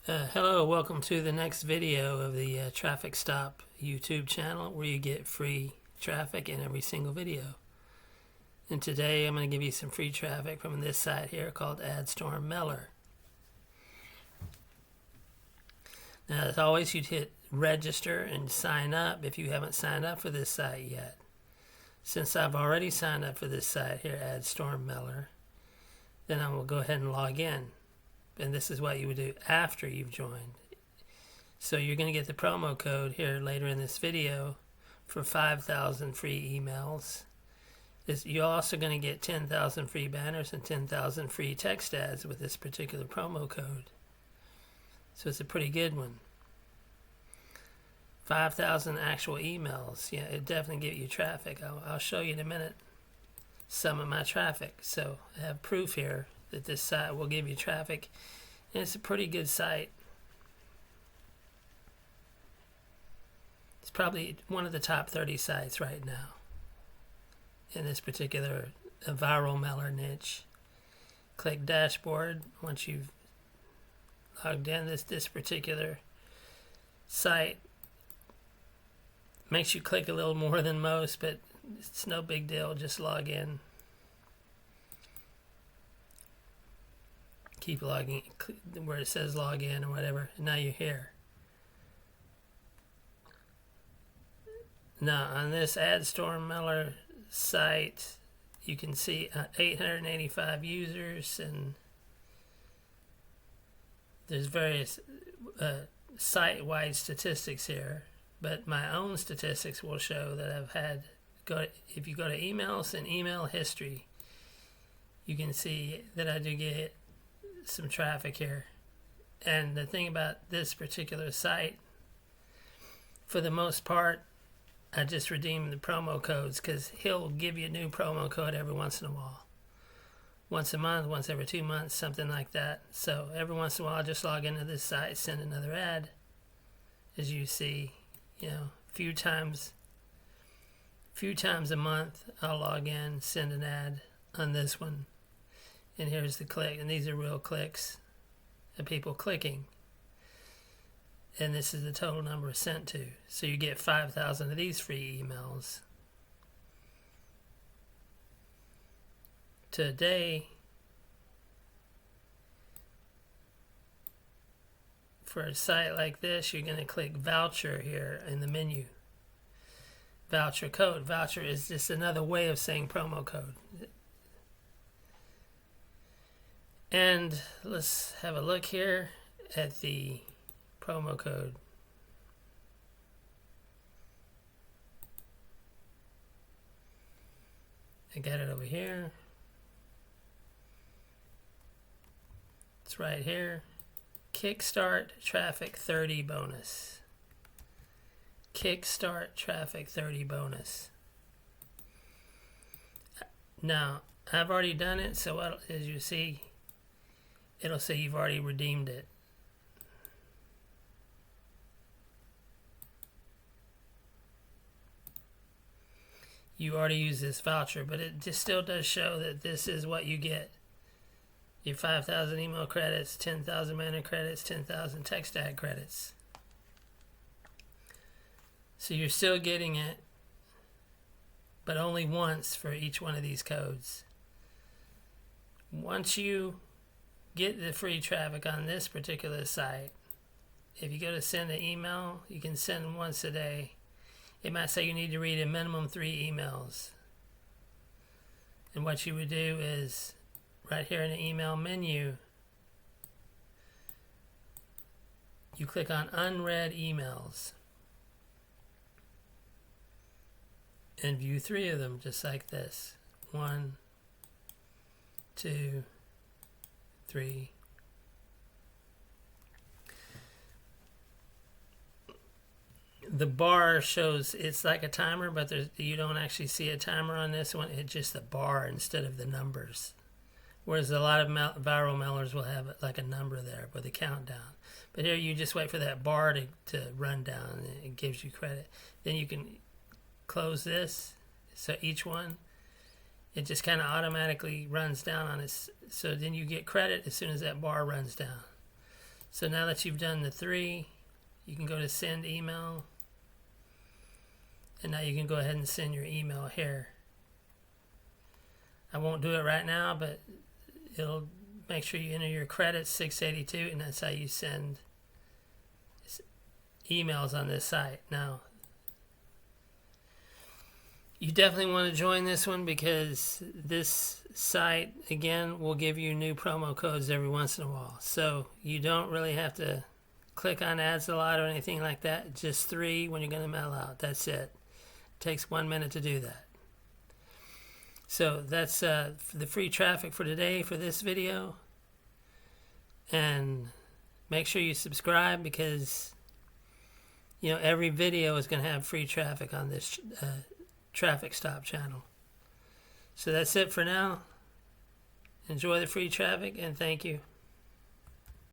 Hello, welcome to the next video of the Traffic Stop YouTube channel where you get free traffic in every single video. And today I'm going to give you some free traffic from this site here called AdStorm Mailer. Now, as always, you'd hit register and sign up if you haven't signed up for this site yet. Since I've already signed up for this site here, AdStorm Mailer, then I will go ahead and log in. And this is what you would do after you've joined. So you're going to get the promo code here later in this video for 5,000 free emails. You're also going to get 10,000 free banners and 10,000 free text ads with this particular promo code. So it's a pretty good one. 5,000 actual emails. Yeah, it definitely get you traffic. I'll show you in a minute some of my traffic. So I have proof here that this site will give you traffic, and it's a pretty good site. It's probably one of the top 30 sites right now in this particular viral mailer niche. Click dashboard once you've logged in. This particular site makes you click a little more than most, but it's no big deal. Just log in. Keep logging where it says log in or whatever, and now you're here. Now on this AdStorm Mailer site you can see 885 users, and there's various site-wide statistics here, but my own statistics will show that I've had, if you go to emails and email history, you can see that I do get some traffic here. And the thing about this particular site, for the most part, I just redeem the promo codes because he'll give you a new promo code every once in a while. Once a month, once every 2 months, something like that. So every once in a while, I'll just log into this site, send another ad. As you see, a few times a month, I'll log in, send an ad on this one. And here's the click, and these are real clicks of people clicking. And this is the total number sent to. So you get 5,000 of these free emails. Today, for a site like this, you're going to click voucher here in the menu. Voucher code. Voucher is just another way of saying promo code. And let's have a look here at the promo code. I got it over here. It's right here. Kickstart Traffic 30 bonus. Kickstart Traffic 30 bonus. Now, I've already done it, so as you see, it'll say you've already redeemed it. You already used this voucher, but it just still does show that this is what you get. Your 5,000 email credits, 10,000 banner credits, 10,000 text ad credits. So you're still getting it, but only once for each one of these codes. Once you get the free traffic on this particular site, if you go to send an email, you can send once a day. It might say you need to read a minimum 3 emails. And what you would do is, right here in the email menu, you click on unread emails and view 3 of them just like this. 1, 2, 3. The bar shows it's like a timer, but you don't actually see a timer on this one. It's just a bar instead of the numbers. Whereas a lot of viral mailers will have like a number there with a countdown. But here you just wait for that bar to run down, and it gives you credit. Then you can close this. So each one, it just kind of automatically runs down on it. So then you get credit as soon as that bar runs down. So now that you've done the 3, you can go to send email. And now you can go ahead and send your email here. I won't do it right now, but it'll make sure you enter your credits 682, and that's how you send emails on this site. Now, you definitely want to join this one because this site, again, will give you new promo codes every once in a while. So you don't really have to click on ads a lot or anything like that. Just 3 when you're going to mail out. That's it. It takes 1 minute to do that. So that's the free traffic for today for this video. And make sure you subscribe because every video is going to have free traffic on this Traffic Stop channel. So that's it for now. Enjoy the free traffic and thank you.